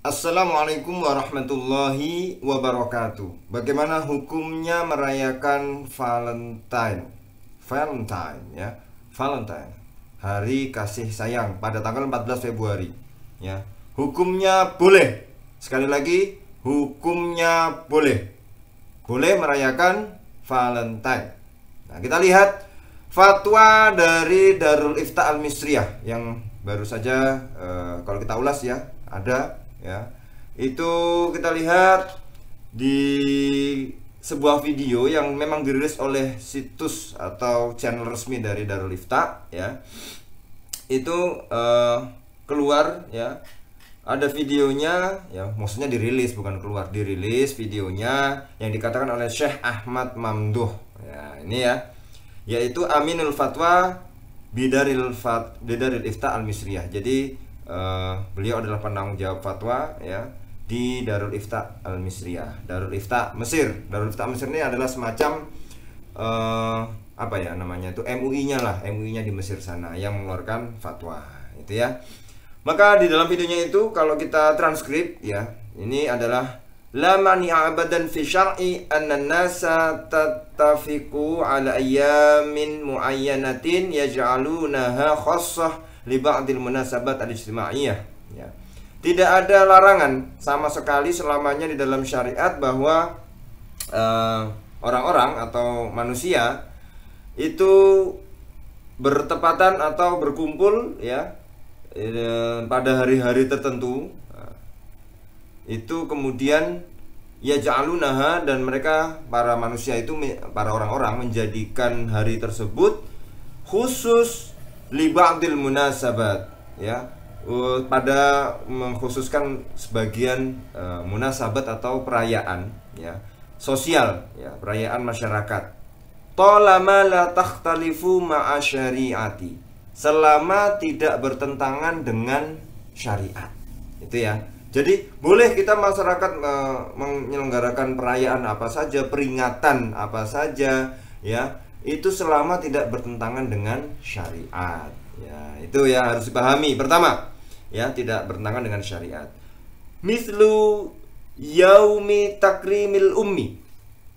Assalamualaikum warahmatullahi wabarakatuh. Bagaimana hukumnya merayakan Valentine? Valentine ya, Valentine, hari kasih sayang pada tanggal 14 Februari ya. Hukumnya boleh. Sekali lagi, hukumnya boleh. Boleh merayakan Valentine. Nah, kita lihat fatwa dari Darul Ifta Al-Misriyah yang baru saja kalau kita ulas ya, ada ya. Itu kita lihat di sebuah video yang memang dirilis oleh situs atau channel resmi dari Darul Ifta ya. Itu keluar ya, ada videonya ya, maksudnya dirilis, bukan keluar, dirilis videonya yang dikatakan oleh Syekh Ahmad Mamduh ya, ini ya, yaitu Aminul Fatwa Bidaril Ifta Al-Misriyah. Jadi beliau adalah penanggung jawab fatwa ya di Darul Ifta Al-Misriyah, Darul Ifta Mesir. Darul Ifta Mesir ini adalah semacam apa ya namanya, itu MUI-nya lah, MUI-nya di Mesir sana yang mengeluarkan fatwa itu ya. Maka di dalam videonya itu kalau kita transkrip ya, ini adalah la mani'a abadan fi syar'i anna nasa tattafiqu ala ayyamin muayyanatin yaj'alunaha khassah li ba'dil munasabat al-ijtimaiyah ya. Tidak ada larangan sama sekali selamanya di dalam syariat bahwa orang-orang atau manusia itu bertepatan atau berkumpul ya pada hari-hari tertentu. Itu kemudian ya ja'alunaha, dan mereka para manusia itu, para orang-orang menjadikan hari tersebut khusus li ba'dil munasabat ya, pada mengkhususkan sebagian munasabat atau perayaan ya, sosial ya, perayaan masyarakat. Talama la takhtalifu ma'a syari'ati, selama tidak bertentangan dengan syariat. Itu ya. Jadi boleh kita masyarakat menyelenggarakan perayaan apa saja, peringatan apa saja ya, itu selama tidak bertentangan dengan syariat ya. Itu ya harus dipahami. Pertama ya, tidak bertentangan dengan syariat. Mislu yaumi takrimil ummi,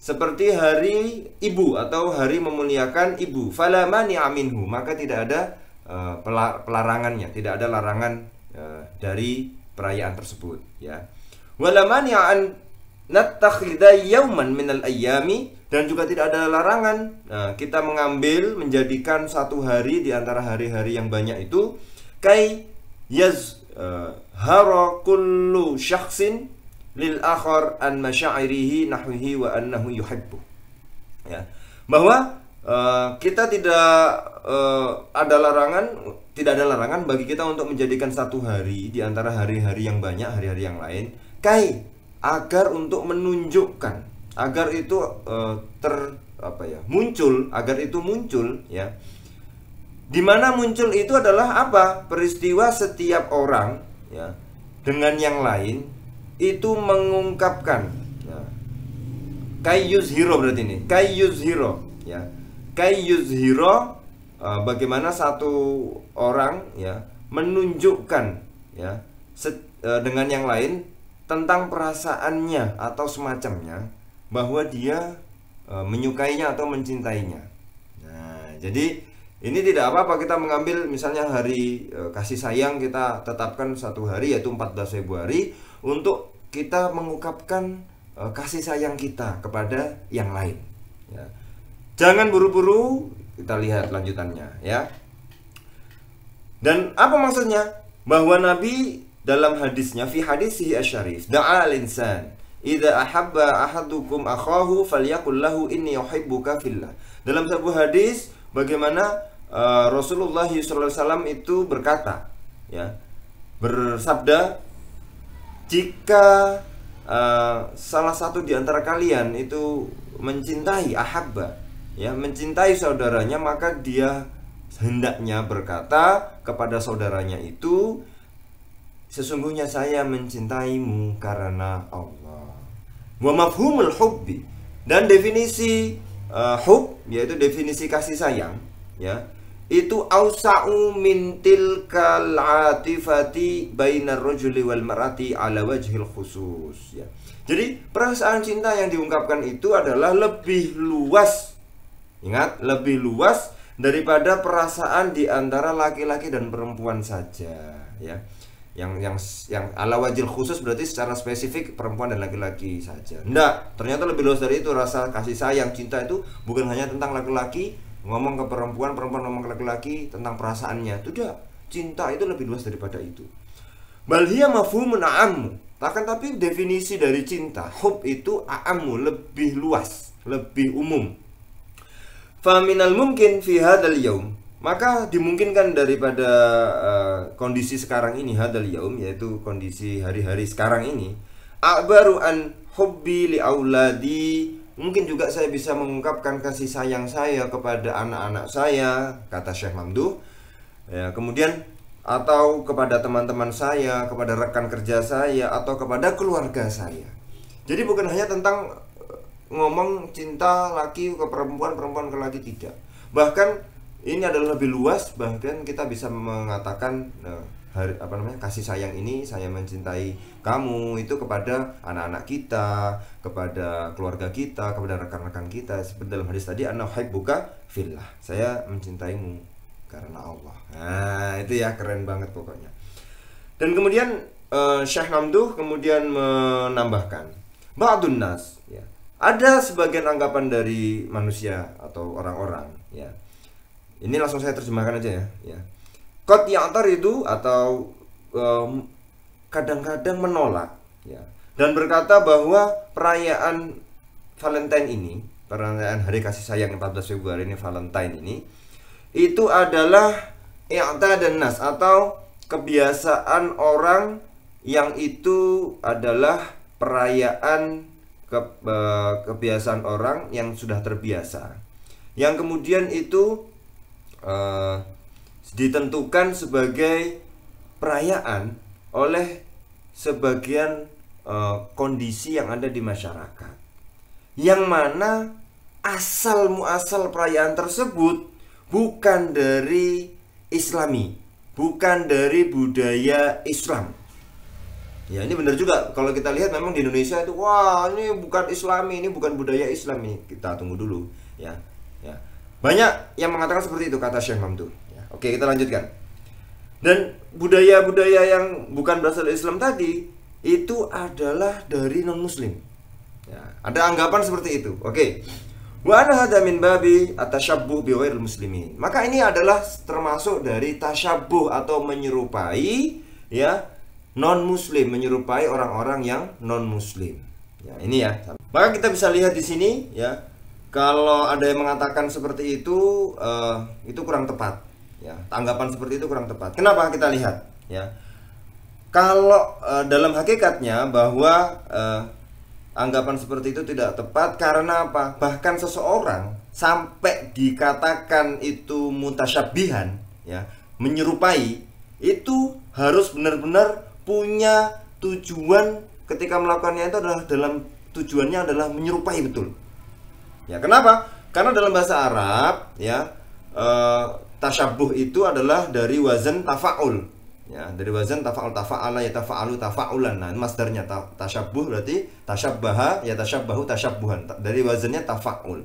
seperti hari ibu atau hari memuliakan ibu. Fala mani'a minhu, maka tidak ada pelarangannya, tidak ada larangan dari perayaan tersebut ya. Wala mani'a an nattakhidha yauman minal ayyami, dan juga tidak ada larangan kita mengambil, menjadikan satu hari di antara hari-hari yang banyak itu kai yazhara kullu syakhsin lil akhar an masyairihi nahwihi wa annahu yuhibbu ya, bahwa kita tidak ada larangan bagi kita untuk menjadikan satu hari di antara hari-hari yang banyak, hari-hari yang lain, agar untuk menunjukkan, agar itu muncul ya. Dimana muncul itu adalah apa? Peristiwa setiap orang ya dengan yang lain itu mengungkapkan ya. Yuzhiro, berarti ini yuzhiro ya. Yuzhiro, bagaimana satu orang ya menunjukkan ya dengan yang lain tentang perasaannya atau semacamnya, bahwa dia menyukainya atau mencintainya. Nah, jadi ini tidak apa-apa kita mengambil misalnya hari kasih sayang, kita tetapkan satu hari yaitu 14 Februari untuk kita mengungkapkan kasih sayang kita kepada yang lain ya. Jangan buru-buru, kita lihat lanjutannya ya. Dan apa maksudnya? Bahwa Nabi dalam hadisnya, fi hadisihi asyarif, da'a al-insan idza ahabba ahadukum akhahu falyaqul lahu inni uhibbuka fillah. Dalam sebuah hadis bagaimana Rasulullah SAW itu berkata ya, bersabda, jika salah satu di antara kalian itu mencintai, ahabba ya, mencintai saudaranya, maka dia hendaknya berkata kepada saudaranya itu, sesungguhnya saya mencintaimu karena Allah. Wa mafhumul hubbi, dan definisi hub, yaitu definisi kasih sayang ya, itu ausa'u min tilkal atifati bainar rajuli wal mar'ati ala wajhil khusus ya. Jadi perasaan cinta yang diungkapkan itu adalah lebih luas. Ingat, lebih luas daripada perasaan di antara laki-laki dan perempuan saja ya. Yang ala wajhil khusus berarti secara spesifik perempuan dan laki-laki saja. Enggak, ternyata lebih luas dari itu. Rasa kasih sayang, cinta itu bukan hanya tentang laki-laki ngomong ke perempuan, perempuan ngomong ke laki-laki tentang perasaannya. Tidak, cinta itu lebih luas daripada itu. Bal hiya mafhumun a'ammu. Tapi definisi dari cinta, hub itu a'ammu, lebih luas, lebih umum. Fa minal mumkin fi hadzal yaum, maka dimungkinkan daripada kondisi sekarang ini, hadzal yaum, yaitu kondisi hari-hari sekarang ini, a'baru an hubbi li auladi, mungkin juga saya bisa mengungkapkan kasih sayang saya kepada anak-anak saya, kata Syekh Mamduh ya. Kemudian atau kepada teman-teman saya, kepada rekan kerja saya, atau kepada keluarga saya. Jadi bukan hanya tentang ngomong cinta laki ke perempuan, perempuan ke laki, tidak. Bahkan ini adalah lebih luas, bahkan kita bisa mengatakan kasih sayang ini, saya mencintai kamu, itu kepada anak-anak kita, kepada keluarga kita, kepada rekan-rekan kita. Seperti dalam hadis tadi, ana uhibbuka fillah, saya mencintaimu karena Allah. Nah itu ya, keren banget pokoknya. Dan kemudian Syekh Mamduh kemudian menambahkan, ba'dun nas ya, ada sebagian anggapan dari manusia atau orang-orang ya. Ini langsung saya terjemahkan aja ya. Qad ya'taridu, atau kadang-kadang menolak ya, dan berkata bahwa perayaan Valentine ini, perayaan hari kasih sayang 14 Februari ini, Valentine ini, itu adalah i'tadan nas, atau kebiasaan orang yang itu adalah perayaan kebiasaan orang yang sudah terbiasa, yang kemudian itu ditentukan sebagai perayaan oleh sebagian kondisi yang ada di masyarakat, yang mana asal muasal perayaan tersebut bukan dari Islami, bukan dari budaya Islam. Ya ini benar juga, kalau kita lihat memang di Indonesia itu, wah ini bukan Islami, ini bukan budaya Islami. Kita tunggu dulu ya. Banyak yang mengatakan seperti itu, kata Syekh Mamduh ya. Oke, kita lanjutkan. Dan budaya-budaya yang bukan berasal dari Islam tadi itu adalah dari non-muslim ya. Ada anggapan seperti itu. Oke. Wa ana hadza min babi at-tashabbuh bi ghairil muslimin. Maka ini adalah termasuk dari tasyabbuh atau menyerupai ya non-muslim, menyerupai orang-orang yang non-muslim. Ya, ini ya. Maka kita bisa lihat di sini ya, kalau ada yang mengatakan seperti itu kurang tepat ya. Anggapan seperti itu kurang tepat. Kenapa? Kita lihat ya. Kalau dalam hakikatnya bahwa anggapan seperti itu tidak tepat, karena apa? Bahkan seseorang sampai dikatakan itu mutasyabihan ya, menyerupai, itu harus benar-benar punya tujuan ketika melakukannya, itu adalah tujuannya adalah menyerupai betul. Ya, kenapa? Karena dalam bahasa Arab ya, tasyabuh itu adalah dari wazan tafa'ul. Ya, dari wazan tafa'ul, tafa'ala ya tafa'alu tafa'ulan. Nah, masdarnya tasyabuh berarti tasyabbaha ya tasyabbahu tasyabbuhan. Dari wazannya tafa'ul.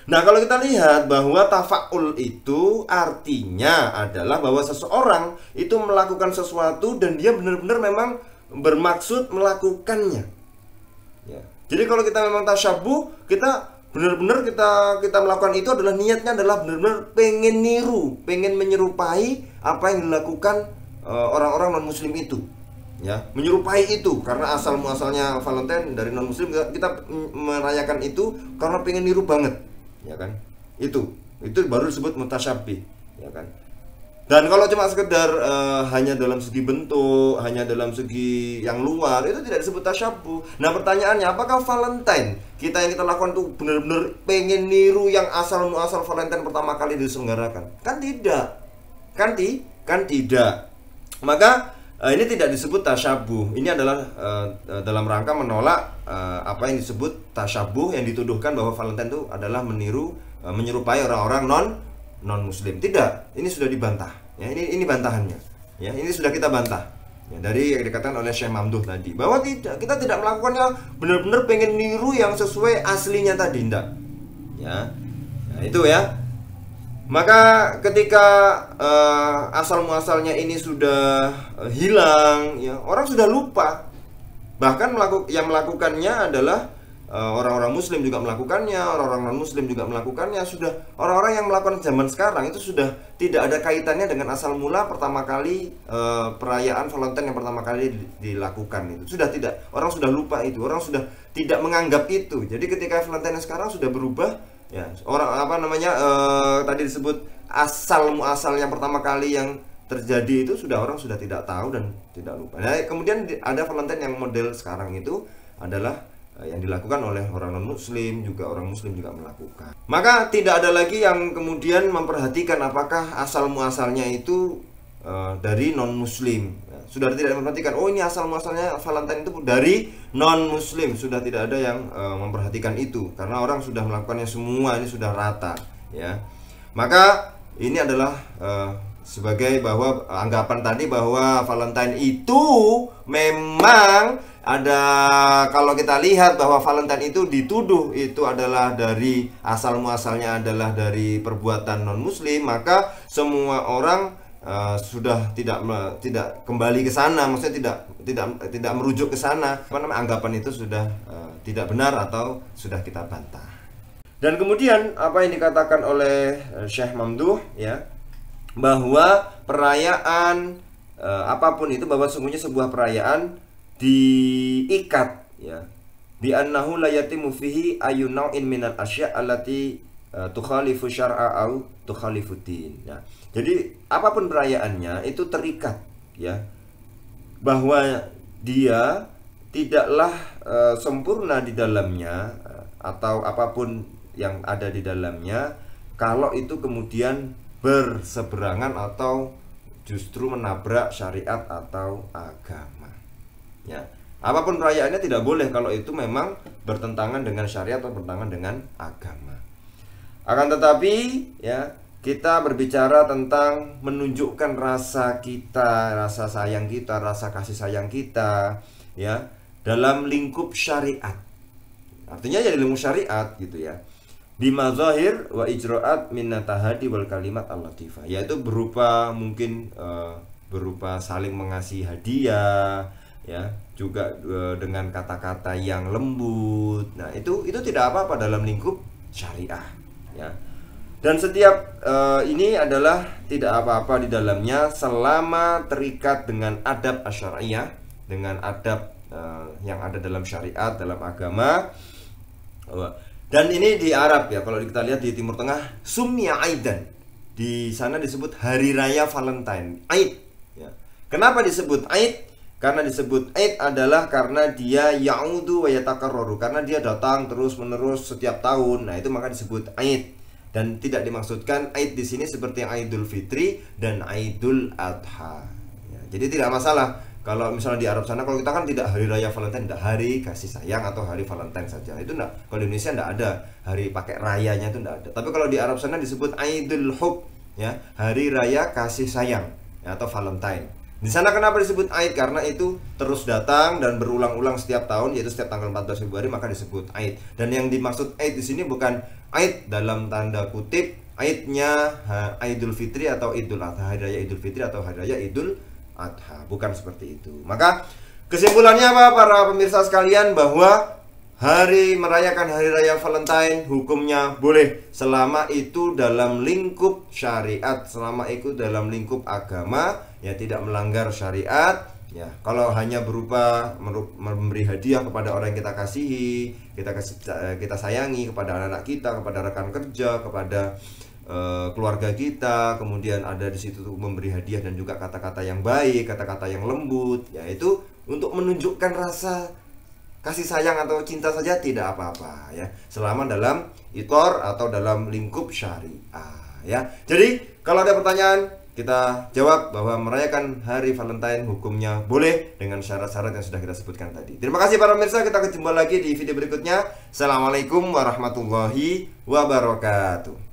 Nah, kalau kita lihat bahwa tafa'ul itu artinya adalah bahwa seseorang itu melakukan sesuatu dan dia benar-benar memang bermaksud melakukannya. Ya. Jadi kalau kita memang tasyabuh, kita benar-benar kita melakukan itu adalah niatnya adalah benar-benar pengen niru, pengen menyerupai apa yang dilakukan orang-orang non-muslim itu. Ya, menyerupai itu karena asal muasalnya Valentine dari non-muslim, kita merayakan itu karena pengen niru banget. Ya kan, itu baru disebut mutasyabih ya kan. Dan kalau cuma sekedar hanya dalam segi bentuk, hanya dalam segi yang luar, itu tidak disebut tasyabuh. Nah pertanyaannya, apakah Valentine yang kita lakukan itu benar-benar pengen niru yang asal muasal Valentine pertama kali diselenggarakan? Kan tidak, kan tidak. Maka ini tidak disebut tasyabuh. Ini adalah dalam rangka menolak apa yang disebut tasyabuh, yang dituduhkan bahwa Valentine itu adalah menyerupai orang-orang non muslim. Tidak, ini sudah dibantah. Ya, ini bantahannya. Ya, ini sudah kita bantah. Ya, dari yang dikatakan oleh Syekh Mamduh tadi, bahwa kita tidak melakukannya benar-benar pengen niru yang sesuai aslinya tadi, enggak. Ya. Nah, itu ya. Maka ketika asal muasalnya ini sudah hilang, ya, orang sudah lupa. Bahkan yang melakukannya adalah orang-orang muslim juga melakukannya, orang-orang non muslim juga melakukannya. Sudah orang-orang yang melakukan zaman sekarang itu sudah tidak ada kaitannya dengan asal mula pertama kali perayaan Valentine yang pertama kali dilakukan itu. Sudah tidak, orang sudah lupa itu, orang sudah tidak menganggap itu. Jadi ketika Valentine sekarang sudah berubah, ya, orang tadi disebut asal muasal yang pertama kali yang terjadi itu orang sudah tidak tahu dan tidak lupa. Nah, kemudian ada Valentine yang model sekarang itu adalah yang dilakukan oleh orang non muslim, juga orang muslim juga melakukan. Maka tidak ada lagi yang kemudian memperhatikan apakah asal muasalnya itu dari non muslim. Sudah tidak memperhatikan, oh ini asal muasalnya Valentine itu dari non muslim. Sudah tidak ada yang memperhatikan itu, karena orang sudah melakukannya semua, ini sudah rata, ya. Maka ini adalah sebagai bahwa anggapan tadi bahwa Valentine itu memang ada, kalau kita lihat bahwa Valentine itu dituduh itu adalah dari asal muasalnya adalah dari perbuatan non muslim, maka semua orang sudah tidak kembali ke sana, maksudnya tidak merujuk ke sana. Anggapan itu sudah tidak benar atau sudah kita bantah. Dan kemudian apa yang dikatakan oleh Syekh Mamduh, ya, bahwa perayaan apapun itu, bahwa sungguhnya sebuah perayaan diikat, ya, bi annahu la yatimu fihi ayunau'in minal asya' allati tukhalifu syar'a au tukhalifu din. Ya. Jadi apapun perayaannya itu terikat, ya, bahwa dia tidaklah sempurna di dalamnya atau apapun yang ada di dalamnya kalau itu kemudian berseberangan atau justru menabrak syariat atau agama. Ya, apapun perayaannya tidak boleh kalau itu memang bertentangan dengan syariat atau bertentangan dengan agama. Akan tetapi, ya, kita berbicara tentang menunjukkan rasa kita, rasa sayang kita, rasa kasih sayang kita, ya, dalam lingkup syariat. Artinya ya di lingkup syariat gitu, ya. Bima zahir wa ijra'at minnatahadi wal kalimat al-latifah, yaitu berupa mungkin berupa saling mengasihi hadiah, ya, juga dengan kata-kata yang lembut. Nah, itu tidak apa-apa dalam lingkup syariah, ya. Dan setiap ini adalah tidak apa-apa di dalamnya selama terikat dengan adab asyariyah, dengan adab yang ada dalam syariat, dalam agama. Dan ini di Arab, ya, kalau kita lihat di Timur Tengah, sumya aidan. Di sana disebut hari raya Valentine, Aid, ya. Kenapa disebut Aid? Karena disebut Aid adalah karena dia ya'udu wa yatakarraru, karena dia datang terus-menerus setiap tahun. Nah, itu maka disebut Aid. Dan tidak dimaksudkan Aid di sini seperti yang Aidul Fitri dan Aidul Adha. Ya, jadi tidak masalah kalau misalnya di Arab sana, kalau kita kan tidak hari raya Valentine, tidak hari kasih sayang atau hari Valentine saja. Itu enggak. Kalau di Indonesia enggak ada hari pakai rayanya, itu enggak ada. Tapi kalau di Arab sana disebut Aidul Hub, ya, hari raya kasih sayang, ya, atau Valentine. Di sana kenapa disebut Aid? Karena itu terus datang dan berulang-ulang setiap tahun, yaitu setiap tanggal 14 Februari, maka disebut Aid. Dan yang dimaksud Aid di sini bukan Aid dalam tanda kutip Aidnya Aidul Fitri atau Idul Adha, hari raya Idul Fitri atau hari raya Idul Adha, bukan seperti itu. Maka kesimpulannya apa para pemirsa sekalian, bahwa merayakan hari raya Valentine hukumnya boleh selama itu dalam lingkup syariat, selama itu dalam lingkup agama, ya, tidak melanggar syariat, ya. Kalau hanya berupa memberi hadiah kepada orang yang kita kasihi, kita sayangi, kepada anak-anak kita, kepada rekan kerja, kepada keluarga kita, kemudian ada di situ memberi hadiah dan juga kata-kata yang baik, kata-kata yang lembut, yaitu untuk menunjukkan rasa kasih sayang atau cinta saja tidak apa-apa, ya, selama dalam itor atau dalam lingkup syariah, ya. Jadi kalau ada pertanyaan, kita jawab bahwa merayakan hari Valentine hukumnya boleh dengan syarat-syarat yang sudah kita sebutkan tadi. Terima kasih para pemirsa, kita ketemu lagi di video berikutnya. Assalamualaikum warahmatullahi wabarakatuh.